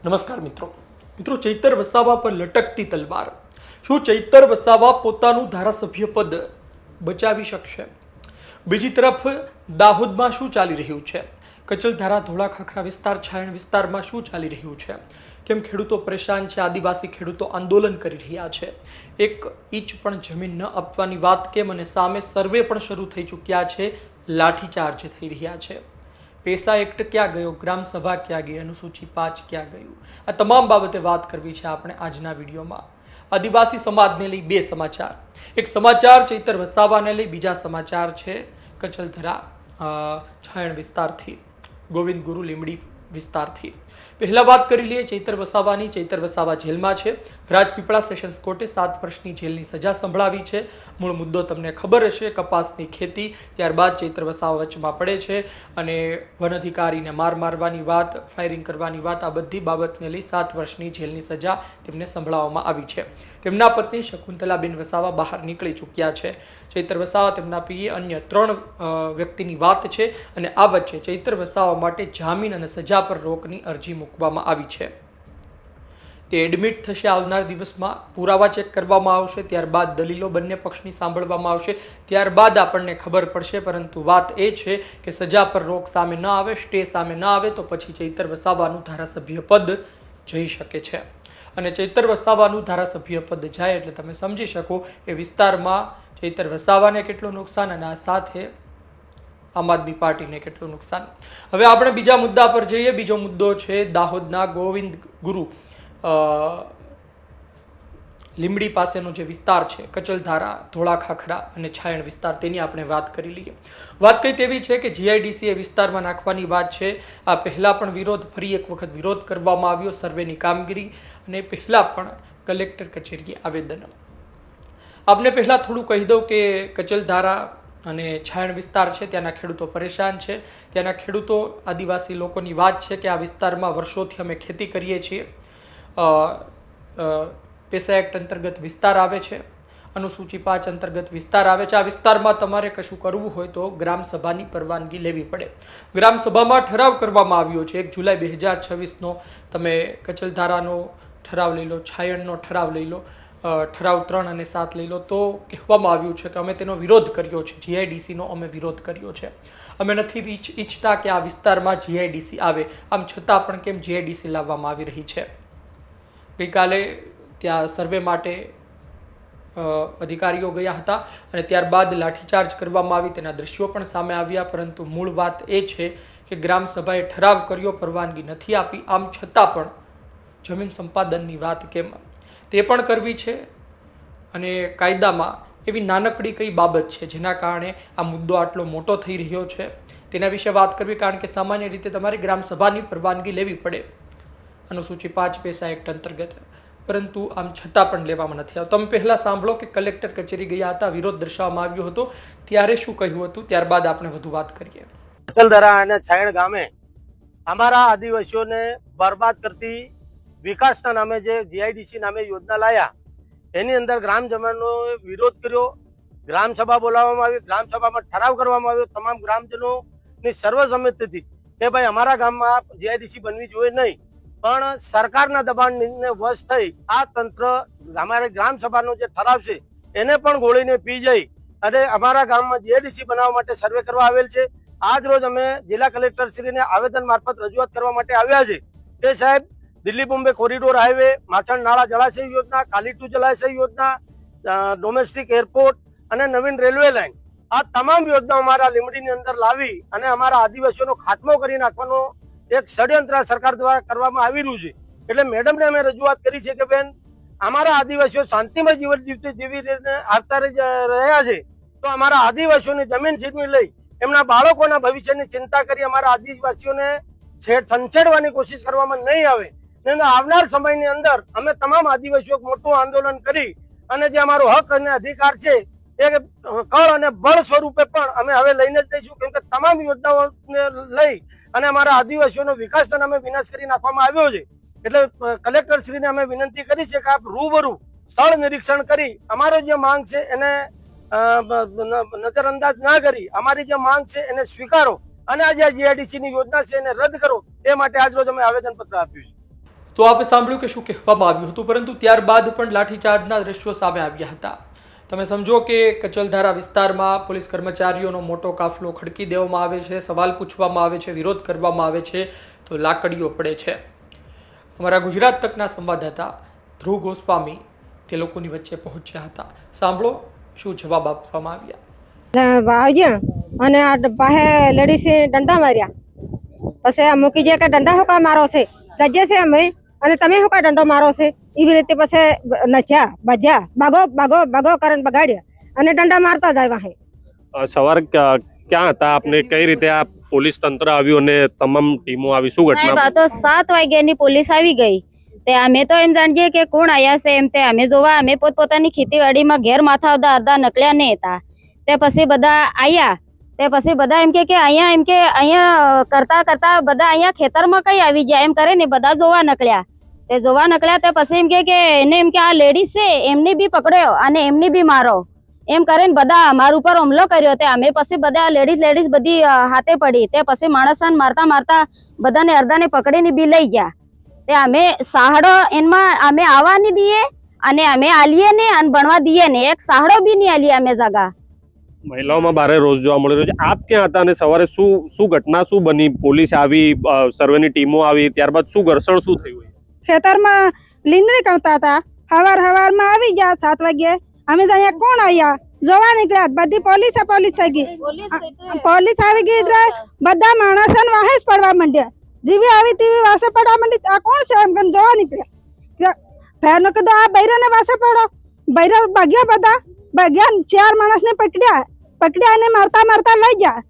નમસ્કાર મિત્રો ચૈતર વસાવા પર લટકતી તલવાર. શું ચૈતર વસાવા પોતાનું ધારાસભ્ય પદ બચાવી શકશે? બીજી તરફ દાહોદમાં શું ચાલી રહ્યું છે? કચલધારા ધોળા ખાખરા વિસ્તાર છાયણ વિસ્તારમાં શું ચાલી રહ્યું છે? કેમ ખેડૂતો પરેશાન છે? આદિવાસી ખેડૂતો આંદોલન કરી રહ્યા છે. એક ઇંચ પણ જમીન ન આપવાની વાત કેમ? અને સામે સર્વે પણ શરૂ થઈ ચૂક્યા છે. લાઠીચાર્જ થઈ રહ્યા છે. પેસા એક્ટ ક્યાં ગયો? ગ્રામસભા ક્યાં ગઈ? અનુસૂચિ 5 ક્યાં ગયું? આ તમામ બાબતે વાત કરવી છે આપણે આજના વિડીયોમાં. આદિવાસી સમાજને લઈ બે સમાચાર. એક સમાચાર ચૈતર વસાવાને લઈ, બીજા સમાચાર છે કચલધરા છાયણ વિસ્તારથી, ગોવિંદ ગુરુ લીમડી વિસ્તારથી. પહેલા વાત કરી લઈએ ચૈતર વસાવાની. ચૈતર વસાવા જેલમાં છે. રાજપીપળા સેશન્સ કોર્ટે 7 વર્ષની જેલની સજા સંભળાવી છે. મૂળ મુદ્દો તમને ખબર હશે, કપાસની ખેતી. ત્યારબાદ ચૈતર વસાવા વચમાં પડે છે અને વન અધિકારીને મારવાની વાત, ફાયરિંગ કરવાની વાત, આ બધી બાબતને લઈ 7 વર્ષની જેલની સજા તેમને સંભળાવવામાં આવી છે. તેમના પત્ની શકુંતલાબેન વસાવા બહાર નીકળી ચૂક્યા છે. ચૈતર વસાવા, તેમના પીએ, અન્ય 3 વ્યક્તિની વાત છે અને આ વચ્ચે ચૈતર વસાવા માટે જામીન અને સજા પર રોકની અરજી મૂકવામાં આવી છે. તે એડમિટ થશે આવનાર દિવસમાં. પુરાવા ચેક કરવામાં આવશે, ત્યારબાદ દલીલો બંને પક્ષની સાંભળવામાં આવશે, ત્યારબાદ આપણને ખબર પડશે. પરંતુ વાત એ છે કે સજા પર રોક સામે ન આવે, સ્ટે સામે ન આવે તો પછી ચૈતર વસાવાનું ધારાસભ્ય પદ જઈ શકે છે. અને ચૈતર વસાવાનું ધારાસભ્ય પદ જાય એટલે તમે સમજી શકો એ વિસ્તારમાં ચૈતર વસાવાને કેટલું નુકસાન અને આ સાથે આમ આદમી પાર્ટીને કેટલું નુકસાન. હવે આપણે બીજા મુદ્દા પર જઈએ. બીજો મુદ્દો છે દાહોદના ગોવિંદ ગુરુ લીમડી પાસેનો જે વિસ્તાર છે, કચલધારા, ધોળા ખાખરા અને છાયણ વિસ્તાર, તેની આપણે વાત કરી લઈએ. વાત કઈ તેવી છે કે જીઆઈડીસી એ વિસ્તારમાં નાખવાની વાત છે. આ પહેલા પણ વિરોધ, ફરી એક વખત વિરોધ કરવામાં આવ્યો સર્વેની કામગીરી, અને પહેલા પણ કલેક્ટર કચેરીએ આવેદન. આપને પહેલા થોડું કહી દઉં કે કચલધારા અને છાયણ વિસ્તાર છે, ત્યાંના ખેડૂતો પરેશાન છે. ત્યાંના ખેડૂતો, આદિવાસી લોકોની વાત છે કે આ વિસ્તારમાં વર્ષોથી અમે ખેતી કરીએ છીએ. પેસા એક્ટ અંતર્ગત વિસ્તાર આવે છે, અનુસૂચિ 5 અંતર્ગત વિસ્તાર આવે છે. આ વિસ્તારમાં તમારે કશું કરવું હોય તો ગ્રામસભાની પરવાનગી લેવી પડે. ગ્રામસભામાં ઠરાવ કરવામાં આવ્યો છે 1 જુલાઈ 2026નો. તમે કચલધારાનો ઠરાવ લઈ લો, છાયણનો ઠરાવ લઈ લો, ઠરાવ 3 અને 7 લઈ લો, તો કહેવામાં આવ્યું છે કે અમે તેનો વિરોધ કર્યો છે. જીઆઈડીસીનો અમે વિરોધ કર્યો છે. અમે નથી ઈચ્છતા કે આ વિસ્તારમાં જીઆઈડીસી આવે. આમ છતાં પણ કેમ જીઆઈડીસી લાવવામાં આવી રહી છે? ગઈકાલે ત્યાં સર્વે માટે અધિકારીઓ ગયા હતા અને ત્યારબાદ લાઠીચાર્જ કરવામાં આવી. તેના દ્રશ્યો પણ સામે આવ્યા. પરંતુ મૂળ વાત એ છે કે ગ્રામસભાએ ઠરાવ કર્યો, પરવાનગી નથી આપી. આમ છતાં પણ જમીન સંપાદનની વાત કેમ? તે પણ કરવી છે. અને કાયદામાં એવી નાનકડી કઈ બાબત છે જેના કારણે આ મુદ્દો આટલો મોટો થઈ રહ્યો છે, તેના વિશે વાત કરવી. કારણ કે સામાન્ય રીતે તમારે ગ્રામસભાની પરવાનગી લેવી પડે અનુસૂચિ 5 પેસા એક્ટ અંતર્ગત, પરંતુ આમ છતાં પણ લેવામાં નથી આવતો. તમે પહેલા સાંભળો કે કલેક્ટર કચેરી ગયા હતા, વિરોધ દર્શાવવામાં આવ્યો હતો, ત્યારે શું કહ્યું હતું, ત્યારબાદ આપણે વધુ વાત કરીએ. કચલધરા અને છાયણ ગામે અમારા આદિવાસીઓને બરબાદ કરતી વિકાસના નામે જે જીઆઈડીસી નામે યોજના લાયા, એની અંદર ગ્રામજનોનો વિરોધ કર્યો. ગ્રામસભા બોલાવવામાં આવી. ગ્રામસભામાં ઠરાવ કરવામાં આવ્યો તમામ ગ્રામજનોની સર્વસંમતિથી કે ભાઈ અમારા ગામમાં જીઆઈડીસી બનવી જોઈએ નહીં. પણ સરકારના દબાણને વશ થઈ આ તંત્ર અમારે ગ્રામસભાનો જે ઠરાવ છે એને પણ ગોળીને પી જઈ અને અમારા ગામમાં જીઆઈડીસી બનાવવા માટે સર્વે કરવા આવેલ છે. આજ રોજ અમે જિલ્લા કલેક્ટર શ્રીને આવેદન મારફત રજૂઆત કરવા માટે આવ્યા છે કે સાહેબ, દિલ્હી બોમ્બે કોરિડોર હાઈવે, માછણ નાળા જળાશય યોજના, કાલીટુ જળાશય યોજના, ડોમેસ્ટિક એરપોર્ટ અને નવીન રેલવે લાઇન, આ તમામ યોજના અમારા લીમડીની અંદર લાવી અને અમારા આદિવાસીઓનો ખાત્મો કરી નાખવાનો એક ષડયંત્ર સરકાર દ્વારા કરવામાં આવી રહ્યું છે. એટલે મેડમને અમે રજૂઆત કરી છે કે બેન, અમારા આદિવાસીઓ શાંતિમય જીવન જીવી રીતે આવતા રહ્યા છે, તો અમારા આદિવાસીઓની જમીન છીનવી લઈ એમના બાળકોના ભવિષ્યની ચિંતા કરી અમારા આદિવાસીઓને છંછેડવાની કોશિશ કરવામાં નહીં આવે. આવનાર સમયની અંદર અમે તમામ આદિવાસીઓ મોટું આંદોલન કરી અને જે અમારો હક અને અધિકાર છે એ કળ અને બળ સ્વરૂપે પણ અમે હવે લઈને જ જઈશું. કેમ કે તમામ યોજનાઓને લઈ અને અમારા આદિવાસીઓનો વિકાસના નામે વિનાશ કરી નાખવામાં આવ્યો છે. એટલે કલેક્ટર શ્રીને અમે વિનંતી કરી છે કે આપ રૂબરૂ સ્થળ નિરીક્ષણ કરી અમારો જે માંગ છે એને નજરઅંદાજ ના કરી અમારી જે માંગ છે એને સ્વીકારો અને આ જે જીઆઈડીસી ની યોજના છે એને રદ કરો, એ માટે આજ રોજ અમે આવેદન પત્ર આપ્યું છે. તો આપે સાંભળ્યું કે શું કહેવામાં આવ્યું હતું, પરંતુ ત્યારબાદ પણ લાઠીચાર્જના દ્રશ્યો સામે આવ્યા હતા. તમે સમજો કે કચલધારા વિસ્તારમાં પોલીસ કર્મચારીઓનો મોટો કાફલો ખડકી દેવામાં આવે છે, સવાલ પૂછવામાં આવે છે, વિરોધ કરવામાં આવે છે તો લાકડીઓ પડે છે. અમારા ગુજરાત તકના સંવાદદાતા ધ્રુવ ગોસ્વામી તે લોકોની વચ્ચે પહોંચ્યા હતા. સાંભળો શું જવાબ આપવામાં આવ્યા. આવ્યા અને આ પાસે લેડીઝે દંડા માર્યા. પછી આ મૂકી જાય કે દંડા શું કા મારો છે, જજે છે અમે અને તમે શું કા દંડો મારો છે, એવી રીતે પછી નચ્યા બાજ્યા, ભાગો ભાગો ભાગો કરીને બગાડ્યા અને દંડા મારતા જાય વાહે. સવારે ક્યાં હતા આપને, કઈ રીતે આ પોલીસ તંત્ર આવ્યું અને તમામ ટીમો આવી, શું ઘટના? તો 7 વાગ્યાની પોલીસ આવી ગઈ. તે અમે તો એમ જાણીએ કે કોણ આયા છે એમ, તે અમે જોવા અમે પોતપોતાની ખેતીવાડીમાં ઘેર માથા અડધા નકળ્યા નહીં હતા. તે પછી બધા આયા, તે પછી બધા એમ કે અહીંયા કરતા કરતા બધા અહીંયા ખેતરમાં કઈ આવી ગયા એમ કરે ને બધા જોવા નકળ્યા. તે જોવા નકળ્યા તે પછી એમ કે એને એમ કે આ લેડીઝ છે એમને બી પકડ્યો અને એમને બી મારો એમ કરીને બધા અમારા ઉપર હુમલો કર્યો. તે અમે પછી બધા લેડીઝ બધી હાથે પડી. તે પછી માણસને મારતા મારતા બધાને અડધાને પકડીને બી લઈ ગયા. તે અમે સાહડો એમાં અમે આવવા નહીં દઈએ અને અમે આલીએ ને અને ભણવા દઈએ ને, એક સાહડો બી નહીં આલીએ અમે જગા. મહિલાઓમાં ભારે રોષ જોવા મળી રહ્યો છે. આપ ક્યાં હતા અને સવારે શું ઘટના શું બની? પોલીસ આવી, સર્વેની ટીમો આવી, ત્યારબાદ શું ઘર્ષણ શું થયું? ખેતરમાં લીંદડી કરતા હતા. હવારમાં આવી ગયા 7 વાગ્યે. અમે તો અહીંયા કોણ આવ્યા જોવા નીકળ્યા, બધી પોલીસ થઈ ગઈ. પોલીસ આવી ગઈ એટલે બધા માણસો વાહે જ પડવા માંડ્યા. જેવી આવી તેવી વાસે પડવા માંડી. આ કોણ છે એમ કરીને જોવા નીકળ્યા. ફેરનો કીધું આ બૈરાને વાસે પડો. બૈરા ભાગ્યા, બધા ભાગ્યા. 4 માણસને પકડ્યા અને મારતા મારતા લઈ ગયા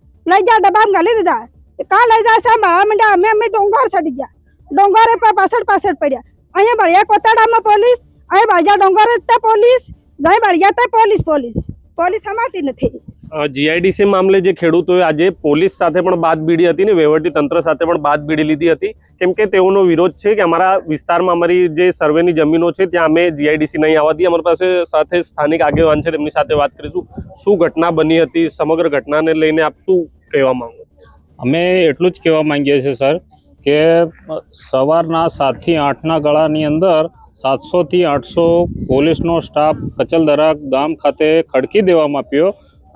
ડબ્બામાં ગાલી દીધા. કાં લઈ જાય છે મારા માંડ્યા. અમે ડોંગર ચડી ગયા, ડોંગરે પાછળ પડ્યા. અહીંયા બળિયા કોતાડામાં પોલીસ, અહીં બાજા ડોંગરે પોલીસ, જઈ બળિયા પોલીસ સમાતી નથી. જીઆઈડીસી મામલે જે ખેડૂતોએ આજે પોલીસ સાથે પણ બાદબીડી હતી ને વહીવટી તંત્ર સાથે પણ બાદબીડી લીધી હતી, કેમ કે તેઓનો વિરોધ છે કે અમારા વિસ્તારમાં અમારી જે સર્વેની જમીનો છે ત્યાં અમે જીઆઈડીસી નહીં આવવા દઈએ. અમારી પાસે સાથે સ્થાનિક આગેવાન છે, તેમની સાથે વાત કરીશું. શું ઘટના બની હતી, સમગ્ર ઘટનાને લઈને આપ શું કહેવા માંગો? અમે એટલું જ કહેવા માંગીએ છીએ સર કે સવારના 7 થી 8ના ગાળાની અંદર 700 થી 800 પોલીસનો સ્ટાફ કચલધરા ગામ ખાતે ખડકી દેવામાં આવ્યો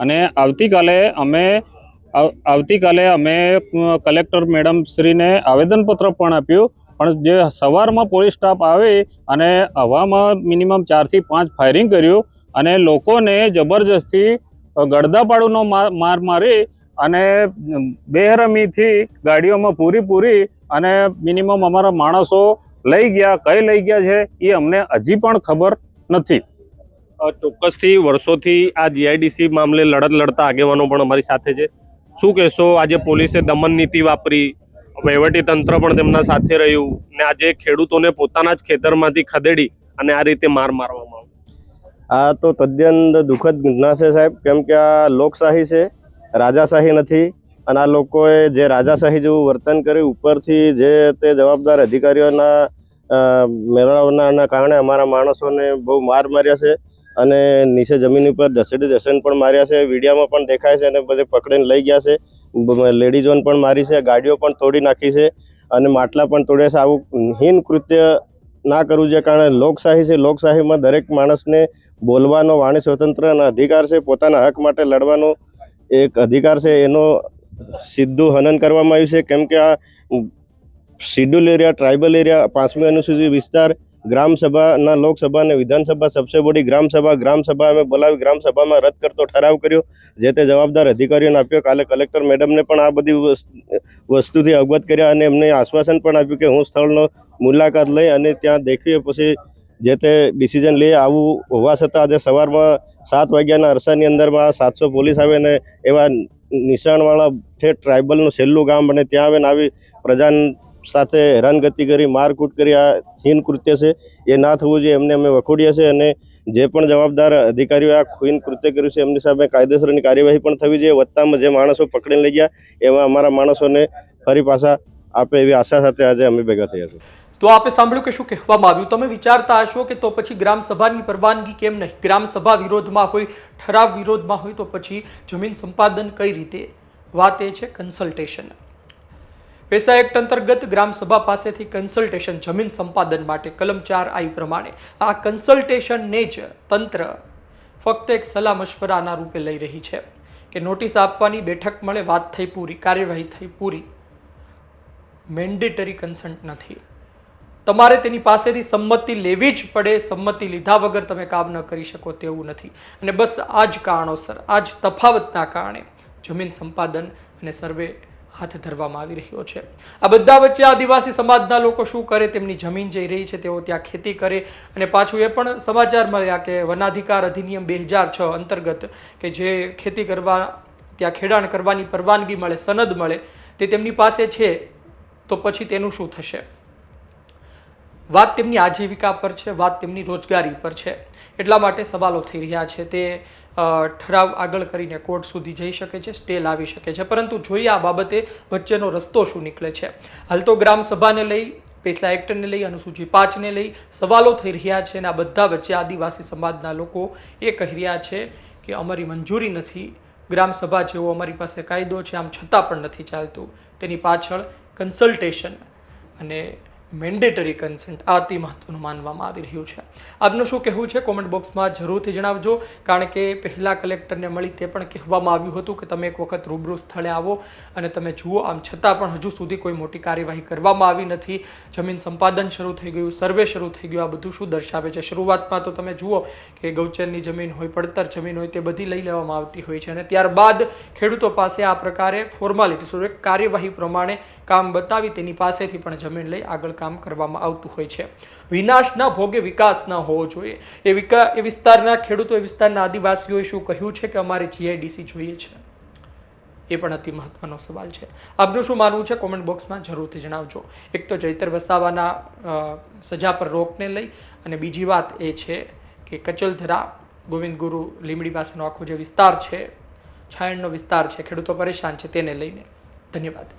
અને આવતીકાલે અમે કલેક્ટર મેડમ શ્રીને આવેદનપત્ર પણ આપ્યું. પણ જે સવારમાં પોલીસ સ્ટાફ આવી અને હવામાં મિનિમમ 4 થી 5 ફાયરિંગ કર્યું અને લોકોને જબરજસ્તી ગળદાપાડુનો માર મારી અને બેરહમીથી ગાડીઓમાં પૂરી અને મિનિમમ અમારા માણસો લઈ ગયા. કઈ લઈ ગયા છે એ અમને હજી પણ ખબર નથી. ચોક્કસથી વર્ષોથી આ જીઆઈડીસી મામલે લડત લડતા આગેવાનો પણ અમારી સાથે છે. શું કહેશો? આજે પોલીસે દમન નીતિ વાપરી, વહીવટી તંત્ર પણ તેમના સાથે રહ્યું ને આજે ખેડૂતોને પોતાના જ ખેતરમાંથી ખદેડી અને આ રીતે મારવામાં આ તો તદ્દન દુઃખદ ઘટના છે સાહેબ, કેમ કે આ લોકશાહી છે, રાજાશાહી નથી. અને આ લોકોએ જે રાજાશાહી જેવું વર્તન કર્યું, ઉપરથી જે તે જવાબદાર અધિકારીઓના મેળવવાના કારણે અમારા માણસોને બહુ માર્યા છે અને નીચે જમીન ઉપર ઘસેડીને પણ માર્યા છે. વિડીયોમાં પણ દેખાય છે અને બધે પકડીને લઈ ગયા છે. લેડીઝોને પણ મારી છે, ગાડીઓ પણ તોડી નાખી છે અને માટલા પણ તોડ્યા છે. આવું હીન કૃત્ય ના કરવું જોઈએ, કારણ લોકશાહી છે. લોકશાહીમાં દરેક માણસને બોલવાનો વાણી સ્વતંત્રનો અધિકાર છે, પોતાના હક માટે લડવાનો એક અધિકાર છે. એનો સીધું હનન કરવામાં આવ્યું છે, કેમ કે આ શિડ્યુલ એરિયા, ટ્રાઇબલ એરિયા, 5મી અનુસૂચિત વિસ્તાર, ગ્રામસભાના લોકસભા અને વિધાનસભા સબસે બડી ગ્રામસભા અમે બોલાવી ગ્રામસભામાં રદ કરતો ઠરાવ કર્યો, જે તે જવાબદાર અધિકારીઓને આપ્યો. કાલે કલેક્ટર મેડમને પણ આ બધી વસ્તુથી અવગત કર્યા અને એમને આશ્વાસન પણ આપ્યું કે હું સ્થળનો મુલાકાત લઈ અને ત્યાં દેખીએ પછી જે તે ડિસિઝન લઈએ. આવું હોવા છતાં આજે સવારમાં 7 વાગ્યાના અરસાની અંદરમાં 700 પોલીસ આવે ને એવા નિશાણવાળા ઠેઠ ટ્રાઇબલનું છેલ્લું ગામ અને ત્યાં આવીને આવી પ્રજા સાથે હેરાનગતિ કરી, મારકૂટ કરી. આ હીન કૃત્ય છે, એ ના થવું જોઈએ. એમને અમે વખોડીએ છીએ અને જે પણ જવાબદાર અધિકારીઓ આ હીન કૃત્ય કર્યું છે એમની સામે કાયદેસરની કાર્યવાહી પણ થવી જોઈએ. વત્તામાં જે માણસો પકડીને લઈ ગયા એવા અમારા માણસોને ફરી પાછા આપે એવી આશા સાથે આજે અમે ભેગા થયા છીએ. તો આપે સાંભળ્યું કે શું કહેવામાં આવ્યું. તમે વિચારતા હશો કે તો પછી ગ્રામસભાની પરવાનગી કેમ નહીં? ગ્રામસભા વિરોધમાં હોય, ઠરાવ વિરોધમાં હોય તો પછી જમીન સંપાદન કઈ રીતે? વાત એ છે કન્સલ્ટેશન. પૈસા એક્ટ અંતર્ગત ગ્રામસભા પાસેથી કન્સલ્ટેશન જમીન સંપાદન માટે કલમ 4I પ્રમાણે આ કન્સલ્ટેશનને જ તંત્ર ફક્ત એક સલાહ મશવરાના રૂપે લઈ રહી છે કે નોટિસ આપવાની, બેઠક મળે, વાત થઈ પૂરી, કાર્યવાહી થઈ પૂરી. મેન્ડેટરી કન્સન્ટ નથી. તમારે તેની પાસેથી સંમતિ લેવી જ પડે. સંમતિ લીધા વગર તમે કામ ન કરી શકો તેવું નથી. અને બસ આ જ કારણોસર, આ જ તફાવતના કારણે જમીન સંપાદન અને સર્વે હાથ ધરવામાં આવી રહ્યો છે. આ બધા વચ્ચે આદિવાસી સમાજના લોકો શું કરે? તેમની જમીન જઈ રહી છે, તેઓ ત્યાં ખેતી કરે. અને પાછું એ પણ સમાચાર મળ્યા કે વનાધિકાર અધિનિયમ 2006 અંતર્ગત કે જે ખેતી કરવા, ત્યાં ખેડાણ કરવાની પરવાનગી મળે, સનદ મળે, તે તેમની પાસે છે, તો પછી તેનું શું થશે? વાત તેમની આજીવિકા પર છે, વાત તેમની રોજગારી પર છે. એટલા માટે સવાલો થઈ રહ્યા છે. તે ઠરાવ આગળ કરીને કોર્ટ સુધી જઈ શકે છે, સ્ટે લાવી શકે છે. પરંતુ જોઈએ આ બાબતે વચ્ચેનો રસ્તો શું નીકળે છે. હાલ તો ગ્રામસભાને લઈ, પૈસા એક્ટને લઈ, અનુસૂચિ 5ને લઈ સવાલો થઈ રહ્યા છે. અને આ બધા વચ્ચે આદિવાસી સમાજના લોકો એ કહી રહ્યા છે કે અમારી મંજૂરી નથી, ગ્રામસભા જેવો અમારી પાસે કાયદો છે, આમ છતાં પણ નથી ચાલતું. તેની પાછળ કન્સલ્ટેશન અને મેન્ડેટરી કન્સન્ટ આ અતિ મહત્વનું માનવામાં આવી રહ્યું છે. આપનું શું કહેવું છે? કોમેન્ટ બોક્સમાં જરૂરથી જણાવજો. કારણ કે પહેલાં કલેક્ટરને મળી તે પણ કહેવામાં આવ્યું હતું કે તમે એક વખત રૂબરૂ સ્થળે આવો અને તમે જુઓ. આમ છતાં પણ હજુ સુધી કોઈ મોટી કાર્યવાહી કરવામાં આવી નથી. જમીન સંપાદન શરૂ થઈ ગયું, સર્વે શરૂ થઈ ગયું. આ બધું શું દર્શાવે છે? શરૂઆતમાં તો તમે જુઓ કે ગૌચરની જમીન હોય, પડતર જમીન હોય, તે બધી લઈ લેવામાં આવતી હોય છે. અને ત્યારબાદ ખેડૂતો પાસે આ પ્રકારે ફોર્માલિટી સ્વરૂપે કાર્યવાહી પ્રમાણે કામ બતાવી તેની પાસેથી પણ જમીન લઈ આગળ કામ કરવામાં આવતું હોય છે. વિનાશના ભોગે વિકાસ ન હોવો જોઈએ. એ વિસ્તારના ખેડૂતો, એ વિસ્તારના આદિવાસીઓએ શું કહ્યું છે કે અમારે GIDC જોઈએ છે, એ પણ અતિ મહત્વનો સવાલ છે. આપનું શું માનવું છે? કોમેન્ટ બોક્સમાં જરૂરથી જણાવજો. એક તો ચૈતર વસાવાના સજા પર રોકને લઈ, અને બીજી વાત એ છે કે કચલધરા, ગોવિંદ ગુરુ, લીમડી પાસેનો આખો જે વિસ્તાર છે, છાયણનો વિસ્તાર છે, ખેડૂતો પરેશાન છે, તેને લઈને. ધન્યવાદ.